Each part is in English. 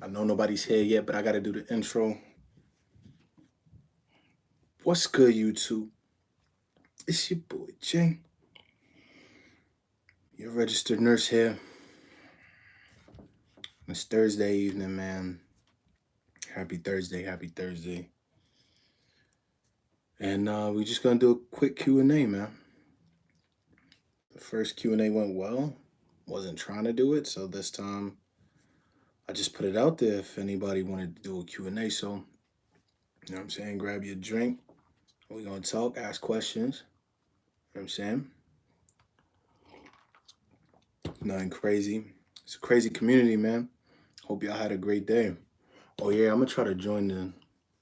I know nobody's here yet, but I gotta do the intro. What's good, YouTube? It's your boy Jay, your registered nurse here. It's Thursday evening, man. Happy Thursday, happy Thursday. And we just gonna do a quick Q&A, man. The first Q&A went well. Wasn't trying to do it, so this time I just put it out there if anybody wanted to do a Q&A. So, you know what I'm saying? Grab your drink. We're gonna talk, ask questions. You know what I'm saying? Nothing crazy. It's a crazy community, man. Hope y'all had a great day. Oh yeah, I'm gonna try to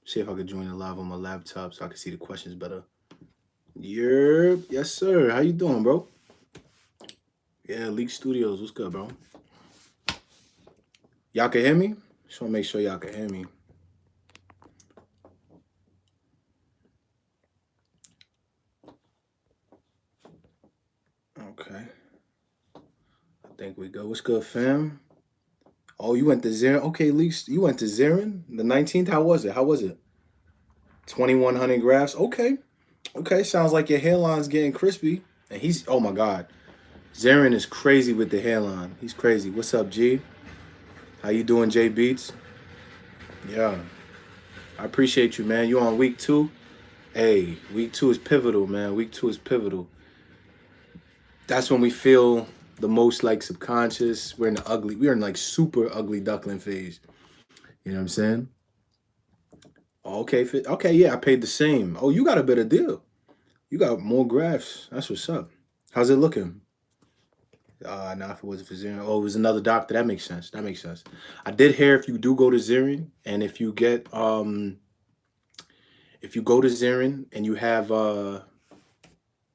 see if I could join the live on my laptop so I can see the questions better. Yep, yes sir. How you doing, bro? Yeah, Leak Studios. What's good, bro? Y'all can hear me? Just wanna make sure y'all can hear me. Okay. I think we go. What's good, fam? Oh, you went to Zarin. Okay, Leak, you went to Zarin? The 19th? How was it? 2100 grafts? Okay. Okay, sounds like your hairline's getting crispy. And oh my God. Zarin is crazy with the hairline. He's crazy. What's up, G? How you doing, J Beats? Yeah, I appreciate you, man. You on week 2? Hey, week 2 is pivotal, man. Week 2 is pivotal. That's when we feel the most like subconscious. We're in like super ugly duckling phase. You know what I'm saying? Okay, okay, yeah, I paid the same. Oh, you got a better deal. You got more graphs. That's what's up. How's it looking? Now if it wasn't for Zerion, oh, it was another doctor. That makes sense. That makes sense. I did hear if you do go to Zerion, and if you go to Zerion and you have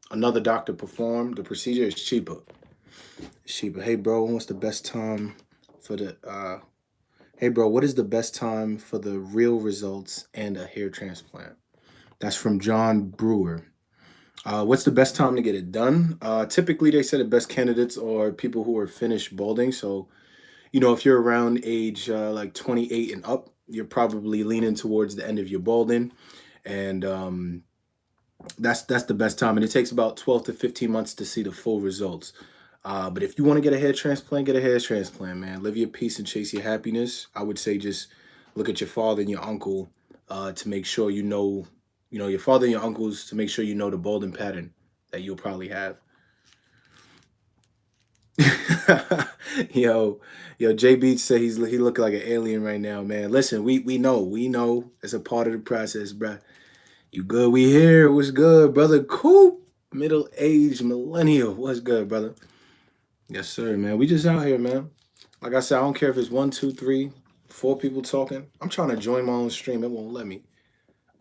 another doctor perform the procedure, it's cheaper. It's cheaper. Hey bro, what's the best time for the hey bro, what is the best time for the real results and a hair transplant? That's from John Brewer. What's the best time to get it done? Typically, they said the best candidates are people who are finished balding. So, if you're around age like 28 and up, you're probably leaning towards the end of your balding, and that's the best time. And it takes about 12 to 15 months to see the full results. But if you want to get a hair transplant, get a hair transplant, man. Live your peace and chase your happiness. I would say just look at your father and your uncle to make sure your father and your uncles to make sure you know the balding pattern that you'll probably have. yo, J Beats say he look like an alien right now, man. Listen, we know it's a part of the process, bruh. You good? We here. What's good, brother? Cool. Middle aged millennial. What's good, brother? Yes, sir, man. We just out here, man. Like I said, I don't care if it's one, two, three, four people talking. I'm trying to join my own stream. It won't let me.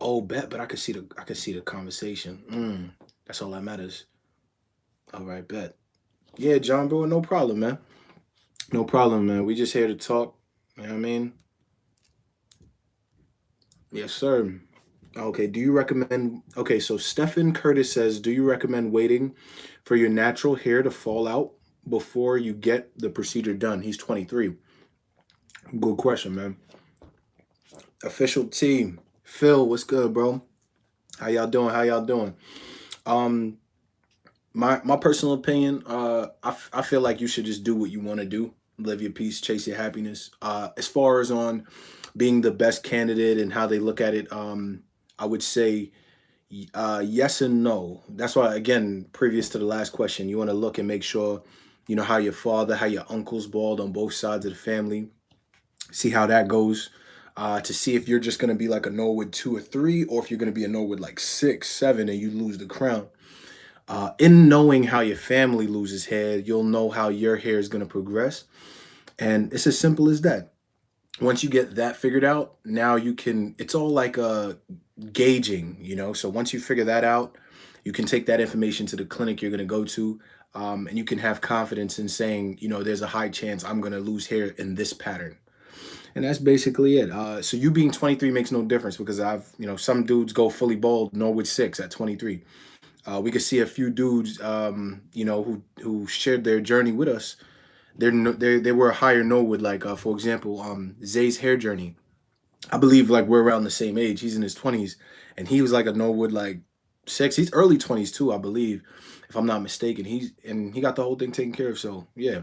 Oh, bet, but I could see the conversation. That's all that matters. All right, bet. Yeah, John Brewer, no problem, man. No problem, man. We just here to talk. You know what I mean? Yes, sir. Okay, do you recommend? Okay, so Stephen Curtis says, do you recommend waiting for your natural hair to fall out before you get the procedure done? He's 23. Good question, man. Official team. Phil, what's good, bro? How y'all doing? How y'all doing? Um, my personal opinion, I feel like you should just do what you want to do. Live your peace, chase your happiness. As far as on being the best candidate and how they look at it, I would say yes and no. That's why, again, previous to the last question, you want to look and make sure you know how your father, how your uncle's bald on both sides of the family. See how that goes. To see if you're just gonna be like a Norwood 2 or 3, or if you're gonna be a Norwood like 6, 7, and you lose the crown. In knowing how your family loses hair, you'll know how your hair is gonna progress, and it's as simple as that. Once you get that figured out, now you can. It's all like gauging, So once you figure that out, you can take that information to the clinic you're gonna go to, and you can have confidence in saying, there's a high chance I'm gonna lose hair in this pattern. And that's basically it. So you being 23 makes no difference because some dudes go fully bald, Norwood 6 at 23. We could see a few dudes, who shared their journey with us they were a higher Norwood. Like for example, Zay's Hair Journey. I believe like we're around the same age. He's in his 20s, and he was like a Norwood like six. He's early 20s too, I believe, if I'm not mistaken. He got the whole thing taken care of. So yeah,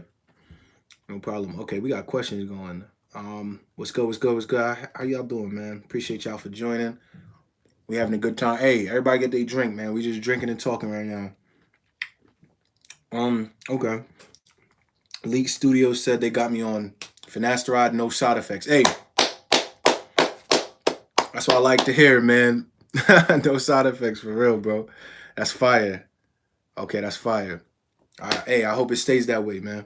no problem. Okay, we got questions going. What's good? What's good? What's good? How y'all doing, man? Appreciate y'all for joining. We having a good time. Hey, everybody get their drink, man. We just drinking and talking right now. Okay. Leak Studios said they got me on Finasteride, no side effects. Hey, that's what I like to hear, man. No side effects for real, bro. That's fire. Okay, that's fire. Hey, I hope it stays that way, man.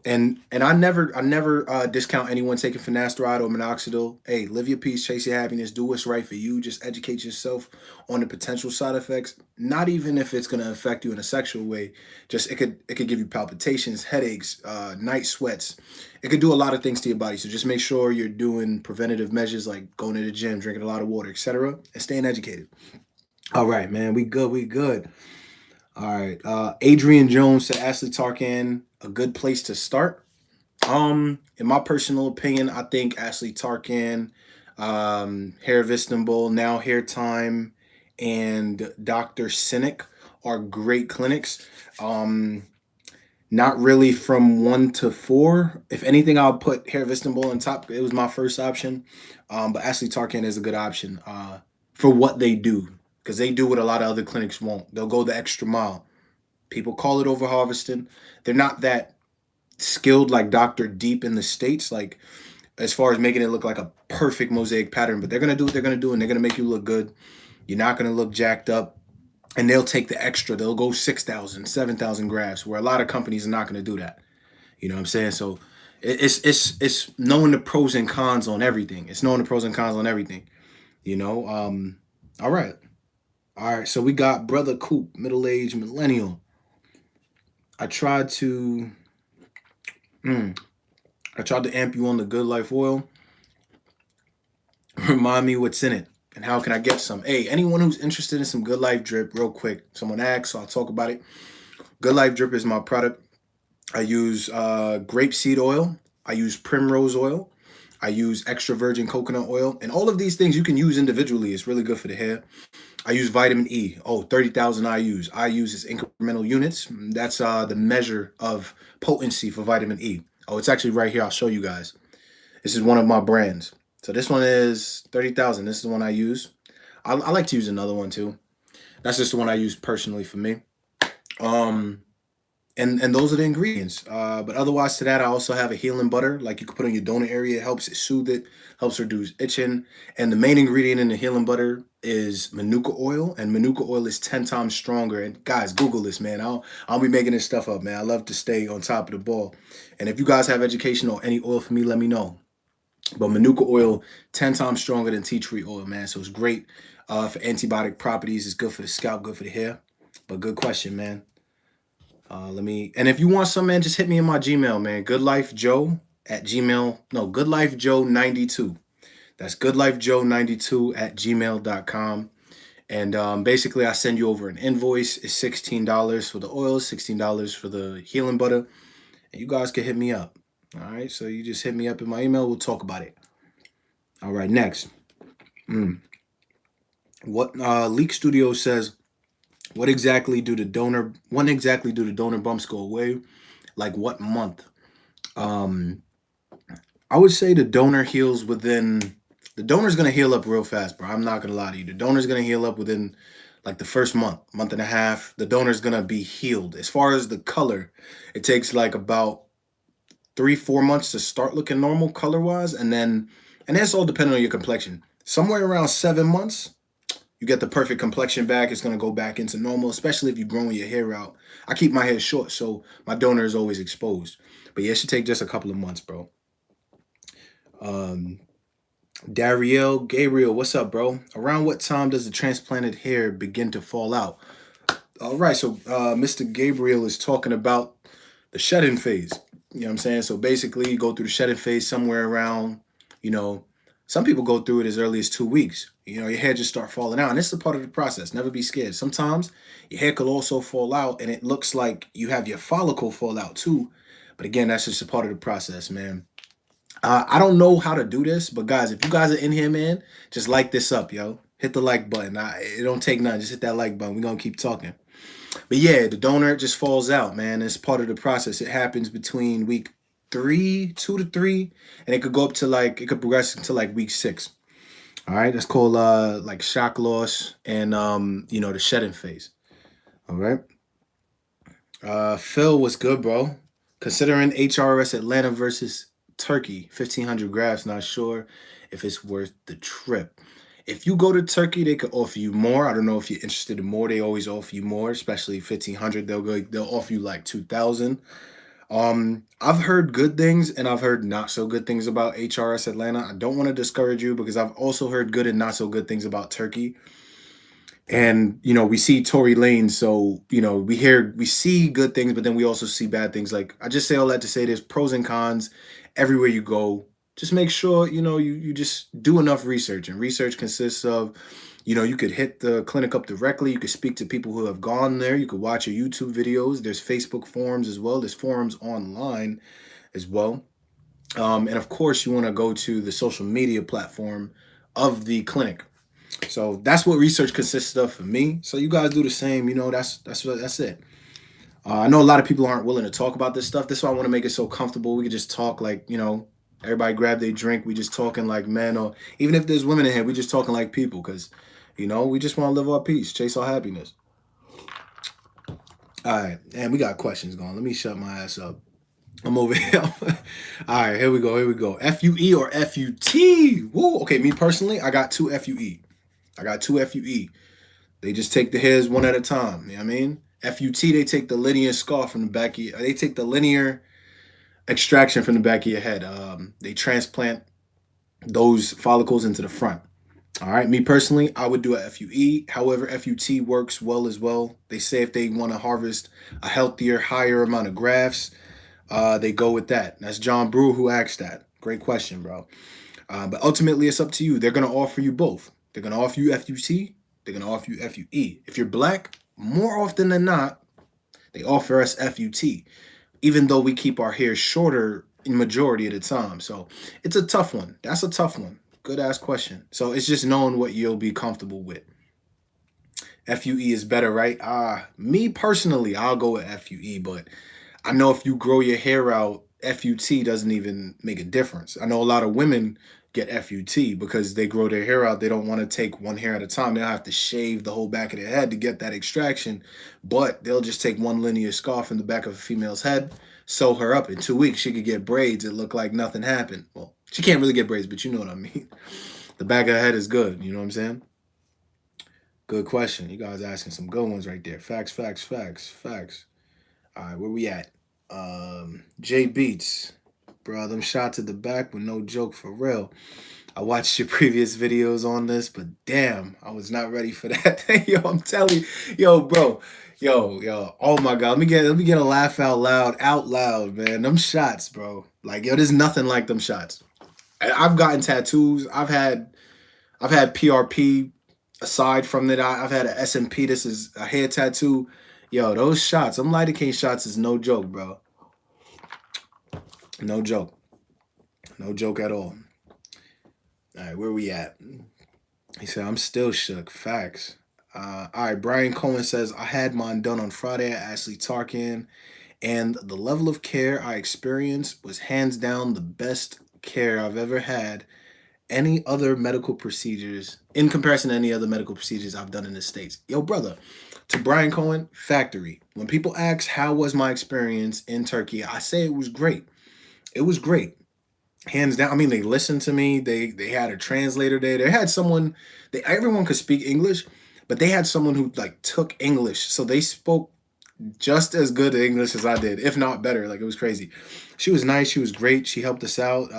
And I never discount anyone taking finasteride or minoxidil. Hey, live your peace, chase your happiness, do what's right for you. Just educate yourself on the potential side effects. Not even if it's gonna affect you in a sexual way. Just it could give you palpitations, headaches, night sweats. It could do a lot of things to your body. So just make sure you're doing preventative measures like going to the gym, drinking a lot of water, etc., and staying educated. All right, man. We good. We good. All right. Adrian Jones said Ashley Tarkin, a good place to start. In my personal opinion, I think Ashley Tarkin, Hair of Istanbul, Now Hair Time, and Dr. Cynic are great clinics. Um, Not really from 1 to 4. If anything, I'll put Hair of Istanbul on top. It was my first option. But Ashley Tarkin is a good option for what they do, because they do what a lot of other clinics won't. They'll go the extra mile. People call it over harvesting. They're not that skilled like Dr. Deep in the States, like as far as making it look like a perfect mosaic pattern, but they're gonna do what they're gonna do and they're gonna make you look good. You're not gonna look jacked up. And they'll take the extra. They'll go 6,000, 7,000 grafts, where a lot of companies are not gonna do that. You know what I'm saying? So it's knowing the pros and cons on everything. It's knowing the pros and cons on everything. You know? All right. All right. So we got Brother Coop, middle-aged millennial. I tried to mm, I tried to amp you on the Good Life oil. Remind me what's in it and how can I get some. Hey, anyone who's interested in some Good Life drip, real quick. Someone asked, so I'll talk about it. Good Life drip is my product. I use grapeseed oil. I use primrose oil. I use extra virgin coconut oil. And all of these things you can use individually. It's really good for the hair. I use vitamin E. Oh, 30,000 IUs. IUs is incremental units. That's the measure of potency for vitamin E. Oh, it's actually right here. I'll show you guys. This is one of my brands. So this one is 30,000. This is the one I use. I like to use another one too. That's just the one I use personally for me. Um, and those are the ingredients. But otherwise to that, I also have a healing butter, like you can put on your donor area. It helps it soothe it, helps reduce itching. And the main ingredient in the healing butter is manuka oil, and manuka oil is 10 times stronger. And guys, Google this, man. I'll be making this stuff up, man. I love to stay on top of the ball. And if you guys have education or any oil for me, let me know. But manuka oil, 10 times stronger than tea tree oil, man. So it's great for antibiotic properties. It's good for the scalp, good for the hair. But good question, man. And if you want some, man, just hit me in my Gmail, man. Goodlifejoe at Gmail. No, goodlifejoe92. That's goodlifejoe92 at gmail.com. And basically, I send you over an invoice. It's $16 for the oil, $16 for the healing butter. And you guys can hit me up. All right, so you just hit me up in my email. We'll talk about it. All right, next. What Leak Studio says, when exactly do the donor bumps go away? Like what month? Um, I would say the donor's gonna heal up real fast, bro. I'm not gonna lie to you. The donor's gonna heal up within like the first month and a half. The donor's gonna be healed. As far as the color, it takes like about 3-4 months to start looking normal color wise, and that's all depending on your complexion. Somewhere around 7 months, you get the perfect complexion back. It's gonna go back into normal, especially if you're growing your hair out. I keep my hair short, so my donor is always exposed. But yeah, it should take just a couple of months, bro. Um, Dariel Gabriel, what's up, bro? Around what time does the transplanted hair begin to fall out? All right, so Mr. Gabriel is talking about the shedding phase. You know what I'm saying? So basically, you go through the shedding phase somewhere around, you know, some people go through it as early as 2 weeks. You know, your hair just start falling out. And this is a part of the process. Never be scared. Sometimes your hair could also fall out and it looks like you have your follicle fall out too, But again, that's just a part of the process, man. I don't know how to do this, but guys, if you guys are in here, man, just like this up, yo. Hit the like button. It don't take nothing. Just hit that like button. We're gonna keep talking. But yeah, the donor just falls out, man. It's part of the process. It happens between week 3, 2 to 3, and it could go up to like it could progress into like week 6. All right, that's called like shock loss and the shedding phase. All right. Phil, what's good, bro? Considering HRS Atlanta versus Turkey, 1,500 grafts. Not sure if it's worth the trip. If you go to Turkey, they could offer you more. I don't know if you're interested in more. They always offer you more, especially 1,500. They'll offer you like 2,000. I've heard good things and I've heard not so good things about HRS Atlanta. I don't want to discourage you because I've also heard good and not so good things about Turkey. And we see Tory Lane, so we see good things, but then we also see bad things. Like, I just say all that to say there's pros and cons everywhere you go. Just make sure you just do enough research, and research consists of you could hit the clinic up directly, you could speak to people who have gone there, you could watch your YouTube videos, there's Facebook forums as well, there's forums online as well. And of course you want to go to the social media platform of the clinic. So that's what research consists of for me. So you guys do the same. That's it. I know a lot of people aren't willing to talk about this stuff. That's why I want to make it so comfortable. We could just talk like everybody grab their drink. We just talking like men, or even if there's women in here, we just talking like people because we just want to live our peace, chase our happiness. All right, and we got questions going. Let me shut my ass up. I'm over here. All right, here we go. Here we go. FUE or FUT? Woo. Okay, me personally, I got 2 FUE. I got 2 FUE. They just take the hairs one at a time. You know what I mean? FUT, they take the linear scar from the back of your, they take the linear extraction from the back of your head. They transplant those follicles into the front. All right, me personally, I would do a FUE. However, FUT works well as well. They say if they want to harvest a healthier, higher amount of grafts, they go with that. That's John Brewer who asked that. Great question, bro. But ultimately, it's up to you. They're going to offer you both. They're going to offer you FUT. They're going to offer you FUE. If you're black, more often than not, they offer us FUT, even though we keep our hair shorter in majority of the time. So it's a tough one. That's a tough one. Good ass question. So it's just knowing what you'll be comfortable with. FUE is better, right? Me personally, I'll go with FUE, but I know if you grow your hair out, FUT doesn't even make a difference. I know a lot of women get FUT because they grow their hair out. They don't want to take one hair at a time. They'll have to shave the whole back of their head to get that extraction, but they'll just take one linear scarf from the back of a female's head, sew her up. In 2 weeks, she could get braids. It look like nothing happened. Well, she can't really get braids, but you know what I mean. The back of her head is good. You know what I'm saying? Good question. You guys asking some good ones right there. Facts, facts, facts, facts. All right, where we at? J Beats, bro, them shots at the back were no joke for real. I watched your previous videos on this, but damn, I was not ready for that. Yo, I'm telling you, yo, bro, yo, oh my god, let me get a laugh out loud, man. Them shots, bro, like yo, there's nothing like them shots. I've gotten tattoos. I've had PRP. Aside from that, I've had an SMP. This is a hair tattoo. Yo, those shots, them lidocaine shots is no joke, bro. No joke. No joke at all. All right, where we at? He said, I'm still shook. Facts. All right, Brian Cohen says, I had mine done on Friday at Ashley Tarkin, and the level of care I experienced was hands down the best care I've ever had. Any other medical procedures, in comparison to any other medical procedures I've done in the States. Yo, brother, to Brian Cohen, factory. When people ask, how was my experience in Turkey? I say it was great. It was great. Hands down. I mean, they listened to me. They had a translator there. They had someone, everyone could speak English, but they had someone who like took English. So they spoke just as good English as I did, if not better. Like, it was crazy. She was nice. She was great. She helped us out.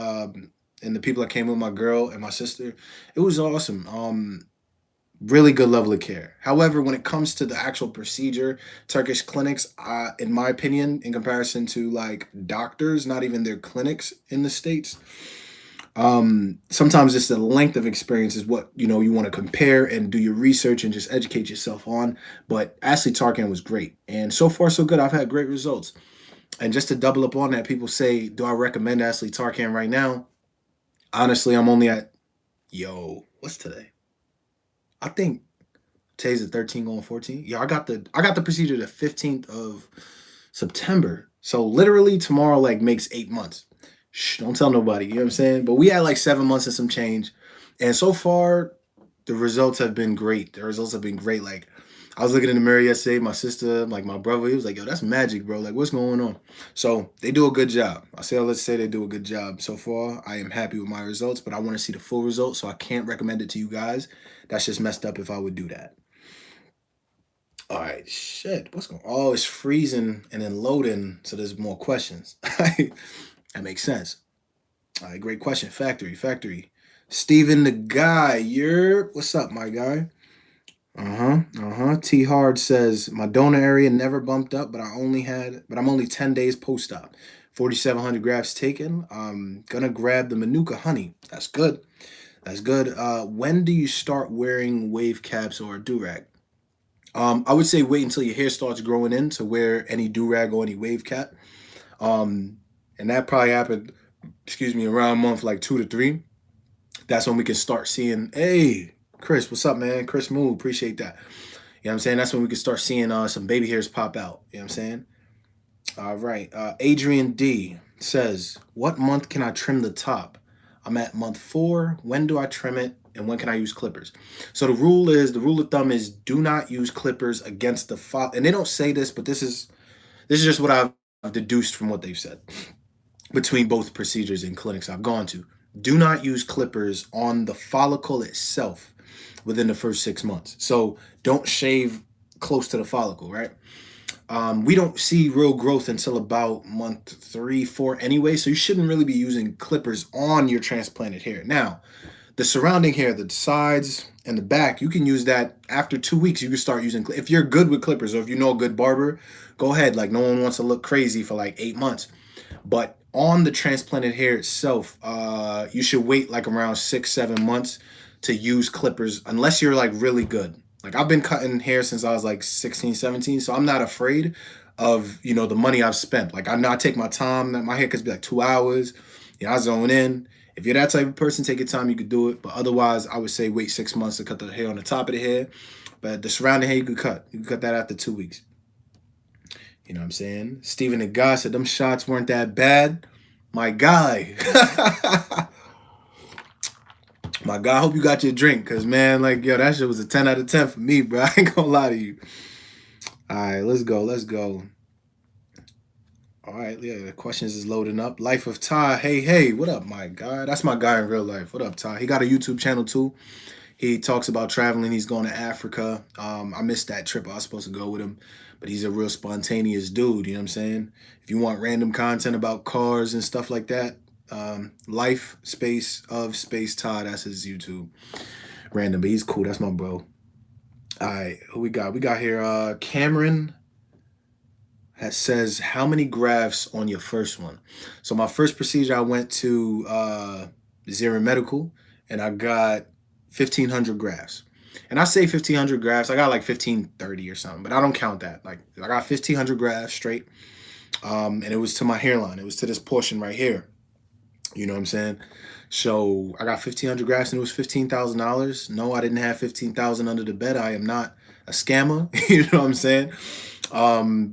And the people that came with, my girl and my sister, it was awesome. Really good level of care. However, when it comes to the actual procedure, Turkish clinics, in my opinion, in comparison to like doctors, not even their clinics in the States, sometimes just the length of experience is what you want to compare and do your research and just educate yourself on. But Ashley Tarkin was great, and so far so good. I've had great results. And just to double up on that, people say, do I recommend Ashley Tarkin right now? Honestly, I'm only at, what's today? I think today's the 13th going 14. Yeah, I got the procedure the 15th of September. So literally tomorrow like makes 8 months. Shh, don't tell nobody. You know what I'm saying? But we had like 7 months and some change. And so far, the results have been great. The results have been great. Like I was looking in the mirror yesterday, my sister, like my brother, he was like, yo, that's magic, bro. Like, what's going on? So they do a good job. Let's say they do a good job. So far, I am happy with my results, but I want to see the full results. So I can't recommend it to you guys. That's just messed up if I would do that. All right, shit. What's going on? Oh, it's freezing and then loading, so there's more questions. That makes sense. All right, great question. Factory. Steven the guy, what's up, my guy? T Hard says my donor area never bumped up, but I'm only 10 days post op. 4,700 grafts taken. I'm gonna grab the Manuka honey. That's good. That's good. When do you start wearing wave caps or a durag? I would say wait until your hair starts growing in to wear any do rag or any wave cap. Um, and that probably happened, around month like 2 to 3. That's when we can start seeing, hey, Chris, what's up, man? Chris Moo, appreciate that. You know what I'm saying? That's when we can start seeing some baby hairs pop out. You know what I'm saying? All right. Adrian D says, what month can I trim the top? I'm at month 4. When do I trim it? And when can I use clippers? So the rule of thumb is do not use clippers against the follicle. And they don't say this, but this is just what I've deduced from what they've said between both procedures and clinics I've gone to. Do not use clippers on the follicle itself within the first 6 months. So don't shave close to the follicle, right? We don't see real growth until about month 3, 4 anyway. So you shouldn't really be using clippers on your transplanted hair. Now, the surrounding hair, the sides and the back, you can use that after 2 weeks. You can start using, if you're good with clippers or if you know a good barber, go ahead. Like no one wants to look crazy for like 8 months. But on the transplanted hair itself, you should wait like around 6, 7 months to use clippers unless you're like really good. Like I've been cutting hair since I was like 16, 17, so I'm not afraid of the money I've spent. Like I know I take my time. That my hair could be like 2 hours. I zone in. If you're that type of person, take your time. You could do it. But otherwise, I would say wait 6 months to cut the hair on the top of the hair. But the surrounding hair, you could cut. You could cut that after 2 weeks. You know what I'm saying? Steven the guy said them shots weren't that bad. My guy. My guy, I hope you got your drink. Because, man, like, yo, that shit was a 10 out of 10 for me, bro. I ain't gonna lie to you. All right, let's go. All right, yeah, the questions is loading up. Life of Todd. Hey, what up, my guy? That's my guy in real life. What up, Todd? He got a YouTube channel, too. He talks about traveling. He's going to Africa. I missed that trip. I was supposed to go with him. But he's a real spontaneous dude, you know what I'm saying? If you want random content about cars and stuff like that, Life Space of Space Todd, that's his YouTube. Random, but he's cool. That's my bro. All right, who we got? We got here Cameron says, how many grafts on your first one? So my first procedure, I went to Zero Medical, and I got 1,500 grafts. And I say 1,500 grafts. I got like 1,530 or something, but I don't count that. Like I got 1,500 grafts straight, and it was to my hairline. It was to this portion right here. You know what I'm saying? So I got 1,500 grafts, and it was $15,000. No, I didn't have 15,000 under the bed. I am not a scammer. You know what I'm saying?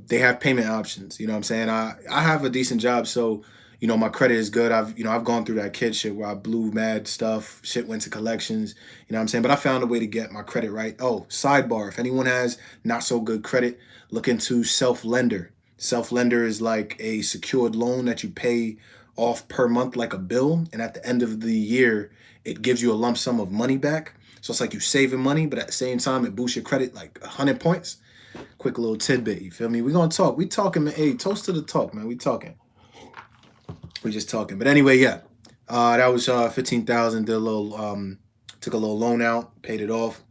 They have payment options. You know what I'm saying? I have a decent job, so my credit is good. I've gone through that kid shit where I blew mad stuff. Shit went to collections. You know what I'm saying? But I found a way to get my credit right. Oh, sidebar. If anyone has not so good credit, look into Self-Lender. Self-Lender is like a secured loan that you pay off per month like a bill. And at the end of the year, it gives you a lump sum of money back. So it's like you saving money, but at the same time, it boosts your credit like 100 points. Quick little tidbit, you feel me? We gonna talk. We talking, man. Hey, toast to the talk, man. We talking. We just talking. But anyway, yeah. That was 15,000. Did a little took a little loan out, paid it off.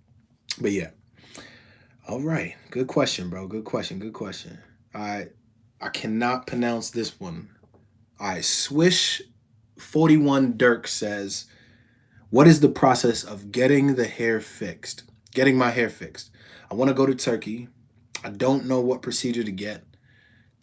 But yeah. All right. Good question, bro. Good question. All right. I cannot pronounce this one. All right. Swish 41 Dirk says, what is the process of getting the hair fixed? Getting my hair fixed. I want to go to Turkey. I don't know what procedure to get.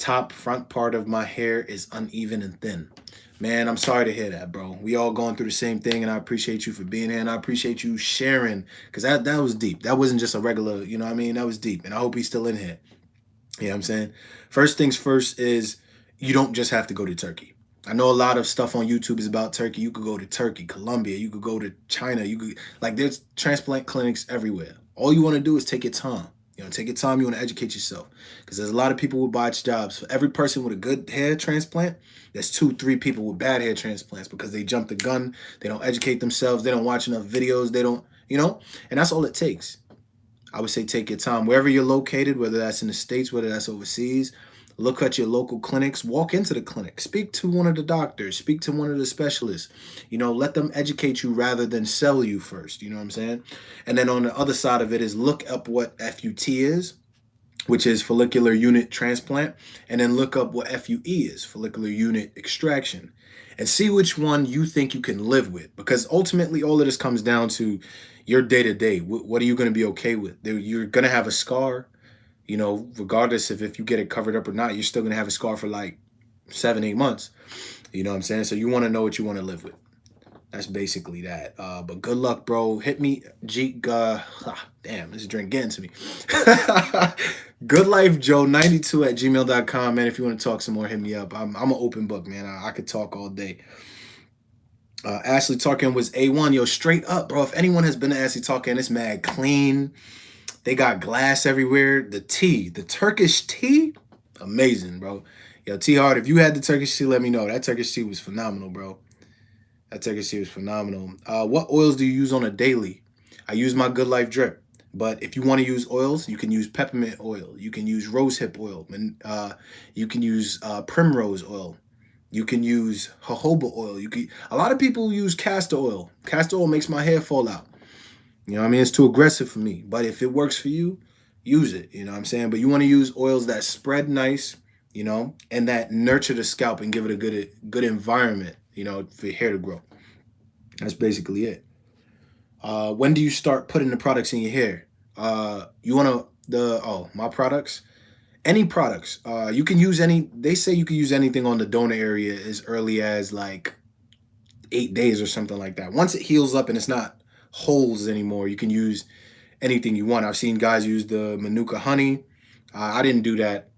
top front part of my hair is uneven and thin. Man, I'm sorry to hear that, bro. We all going through the same thing, and I appreciate you for being here, and I appreciate you sharing, because that was deep. That wasn't just a regular, you know what I mean? That was deep, and I hope he's still in here. You know what I'm saying? First things first is you don't just have to go to Turkey. I know a lot of stuff on YouTube is about Turkey. You could go to Turkey, Colombia. You could go to China. You could, like, there's transplant clinics everywhere. All you want to do is take your time. You know, take your time. You want to educate yourself, because there's a lot of people with botched jobs. For every person with a good hair transplant, there's 2, 3 people with bad hair transplants, because they jump the gun. They don't educate themselves. They don't watch enough videos. They don't, you know, and that's all it takes. I would say take your time. Wherever you're located, whether that's in the States, whether that's overseas, look at your local clinics, walk into the clinic, speak to one of the doctors, speak to one of the specialists. You know, let them educate you rather than sell you first. You know what I'm saying? And then on the other side of it is look up what FUT is, which is follicular unit transplant, and then look up what FUE is, follicular unit extraction, and see which one you think you can live with. Because ultimately, all of this comes down to your day to day. What are you going to be okay with? You're going to have a scar, you know, regardless of if you get it covered up or not. You're still going to have a scar for like 7, 8 months. You know what I'm saying? So you want to know what you want to live with. That's basically that. But good luck, bro. Hit me, damn, this drink getting to me. GoodLifeJoe92@gmail.com, man. If you want to talk some more, hit me up. I'm an open book, man. I could talk all day. Ashley Tarkin was A1. Yo, straight up, bro. If anyone has been to Ashley Tarkin, it's mad clean. They got glass everywhere. The tea, the Turkish tea, amazing, bro. Yo, T Hard, if you had the Turkish tea, let me know. That Turkish tea was phenomenal, bro. That Turkish tea was phenomenal. What oils do you use on a daily? I use my Good Life drip. But if you want to use oils, you can use peppermint oil. You can use rosehip oil. And you can use primrose oil. You can use jojoba oil. A lot of people use castor oil. Castor oil makes my hair fall out. You know what I mean? It's too aggressive for me. But if it works for you, use it. You know what I'm saying? But you want to use oils that spread nice, you know, and that nurture the scalp and give it a good environment, you know, for your hair to grow. That's basically it. When do you start putting the products in your hair? You want to, my products? Any products. You can use they say you can use anything on the donor area as early as like 8 days or something like that. Once it heals up and it's not holes anymore, you can use anything you want. I've seen guys use the Manuka honey. I didn't do that.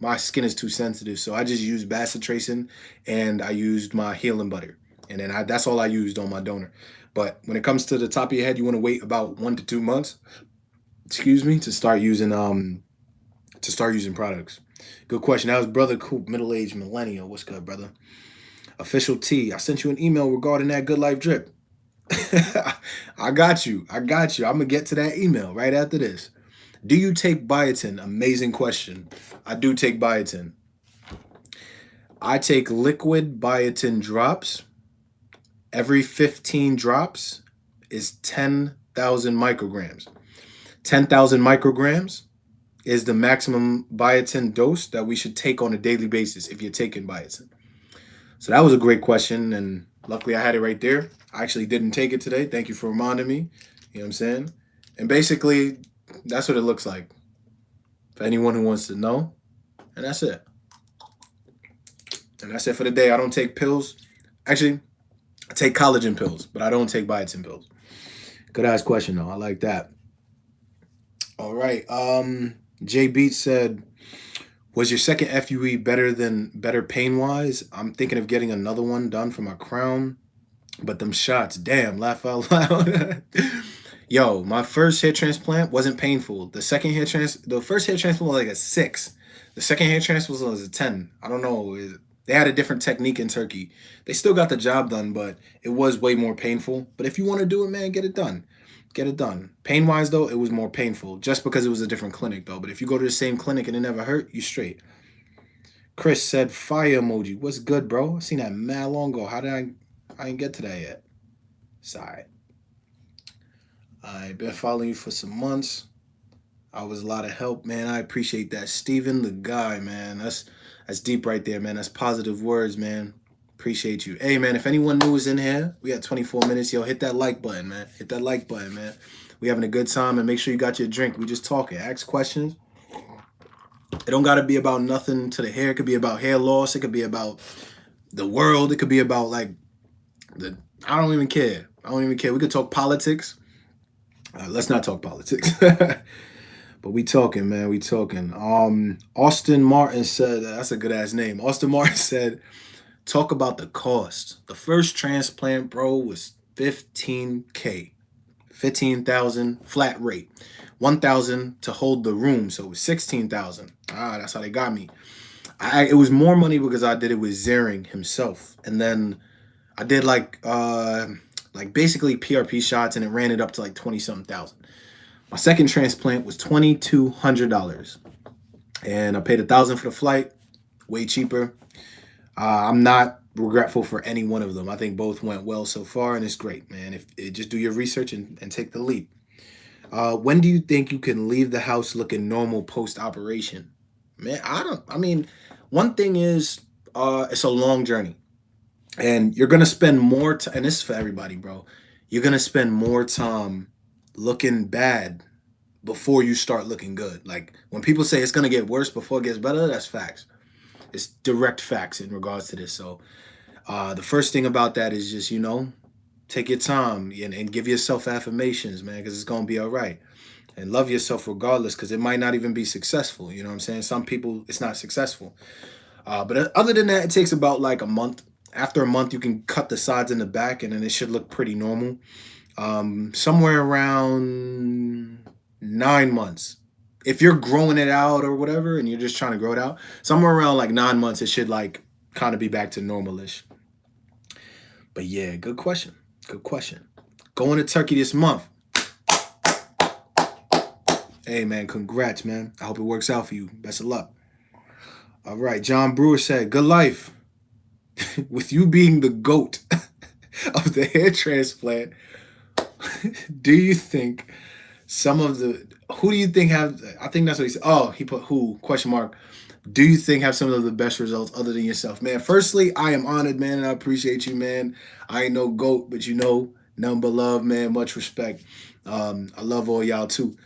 My skin is too sensitive, so I just used bacitracin and I used my healing butter. And then that's all I used on my donor. But when it comes to the top of your head, you want to wait about 1 to 2 months, to start using products. Good question. That was Brother Coop, middle-aged millennial. What's good, brother? Official T. I sent you an email regarding that Good Life drip. I got you. I'm gonna get to that email right after this. Do you take biotin? Amazing question. I do take biotin. I take liquid biotin drops. Every 15 drops is 10,000 micrograms. 10,000 micrograms is the maximum biotin dose that we should take on a daily basis if you're taking biotin. So that was a great question, and luckily I had it right there. I actually didn't take it today. Thank you for reminding me. You know what I'm saying? And basically, that's what it looks like for anyone who wants to know. And that's it. And that's it for the day. I don't take pills. Actually, I take collagen pills, but I don't take biotin pills. Good ass question, though. I like that. All right. Jay Beats said, was your second FUE better pain-wise? I'm thinking of getting another one done for my crown. But them shots, damn, laugh out loud. Yo, my first hair transplant wasn't painful. The first hair transplant was like a 6. The second hair transplant was a 10. I don't know. They had a different technique in Turkey. They still got the job done, but it was way more painful. But if you want to do it, man, get it done. Get it done. Pain-wise, though, it was more painful just because it was a different clinic, though. But if you go to the same clinic and it never hurt, you straight. Chris said, fire emoji. What's good, bro? I seen that mad long ago. How did I didn't get to that yet. Sorry. I've been following you for some months. I was a lot of help, man. I appreciate that. Steven, the guy, man. That's deep right there, man. That's positive words, man. Appreciate you. Hey, man, if anyone new is in here, we got 24 minutes. Yo, hit that like button, man. Hit that like button, man. We having a good time, and make sure you got your drink. We just talking. Ask questions. It don't got to be about nothing to the hair. It could be about hair loss. It could be about the world. It could be about like the. I don't even care. I don't even care. We could talk politics. Let's not talk politics. But we talking, man. We talking. Austin Martin said that's a good ass name. Austin Martin said, talk about the cost. The first transplant, bro, was 15K, 15,000 flat rate, 1,000 to hold the room, so it was 16,000. That's how they got me. It was more money because I did it with Zering himself, and then I did like basically PRP shots, and it ran it up to like 20 something thousand. My second transplant was $2,200, and I paid 1,000 for the flight, way cheaper. I'm not regretful for any one of them. I think both went well so far, and it's great, man. Just do your research and take the leap. When do you think you can leave the house looking normal post operation? Man, I don't. I mean, one thing is, it's a long journey, and you're gonna spend more time. And this is for everybody, bro. You're gonna spend more time looking bad before you start looking good. Like when people say it's gonna get worse before it gets better, that's facts. It's direct facts in regards to this. So the first thing about that is just, take your time and give yourself affirmations, man, because it's gonna be all right. And love yourself regardless, because it might not even be successful. You know what I'm saying? Some people it's not successful. But other than that, it takes about like a month. After a month, you can cut the sides and the back, and then it should look pretty normal. Somewhere around 9 months. If you're growing it out or whatever, and you're just trying to grow it out, somewhere around like 9 months, it should like kind of be back to normalish. But yeah, good question. Good question. Going to Turkey this month. Hey man, congrats, man. I hope it works out for you. Best of luck. All right, John Brewer said, good life. With you being the GOAT of the hair transplant, do you think who do you think have, I think that's what he said. Oh, he put who, question mark. Do you think have some of the best results other than yourself? Man, firstly, I am honored, man, and I appreciate you, man. I ain't no GOAT, but nothing but love, man. Much respect. I love all y'all too.